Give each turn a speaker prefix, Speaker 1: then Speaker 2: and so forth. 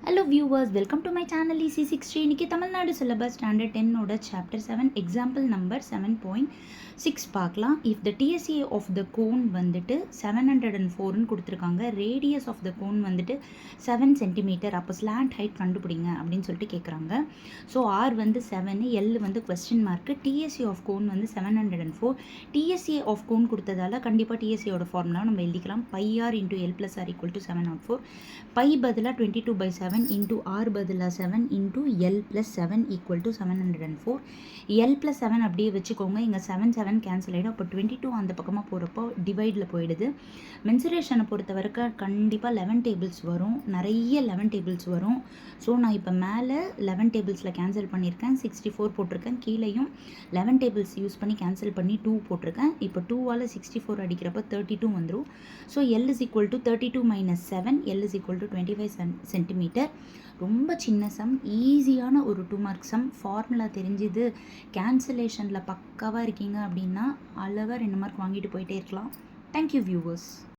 Speaker 1: Hello viewers, welcome to my channel EC60. இன்னைக்கு Tamil Nadu syllabus standard 10 ஓட chapter 7 example number 7.6 பார்க்கலாம். If the TSA of the cone வந்துட்டு 704ன்னு கொடுத்துருக்காங்க, ரேடியஸ் ஆஃப் த கோன் வந்துட்டு 7 centimetre, அப்போ ஸ்லாண்ட் ஹைட் கண்டுபிடிங்க அப்படின்னு சொல்லிட்டு கேட்குறாங்க. ஸோ ஆர் வந்து 7, எல் வந்து question mark, TSA of cone வந்து 704. டிஎஸ்ஏ ஆஃப் கோன் கொடுத்ததால கண்டிப்பாக டிஎஸ்ஏயோட ஃபார்முலா நம்ம எழுதிக்கலாம். Pi r into l plus r equal to 704. Pi பதிலாக 22/7 into r பதிலா 7 into l plus 7 equal to 704. l plus 7 அப்படியே வச்சுக்கோங்க, இங்கே 7 கேன்சல் ஆகிடும். அப்போ 22 அந்த பக்கமாக போகிறப்போ டிவைடில் போயிடுது. மென்சுரேஷனை பொறுத்த வரைக்கும் கண்டிப்பாக 11 டேபிள்ஸ் வரும், நிறைய 11 டேபிள்ஸ் வரும். ஸோ நான் இப்போ மேலே 11 டேபிள்ஸில் கேன்சல் பண்ணியிருக்கேன், 64 போட்டிருக்கேன். கீழேயும் 11 டேபிள்ஸ் யூஸ் பண்ணி கேன்சல் பண்ணி 2 போட்டிருக்கேன். இப்போ 2ஆல் 64 அடிக்கிறப்ப 32 வந்துடும். So l is equal to 32 minus 7, l is equal to 25 centimetre. ரொம்ப சின்ன சம், ஈஸியான ஒரு 2 மார்க் சம். ஃபார்முலா தெரிஞ்சுது, கேன்சலேஷனில் பக்காவாக இருக்கீங்க அப்படின்னா அழகாக 2 மார்க் வாங்கிட்டு போயிட்டே இருக்கலாம். Thank you viewers.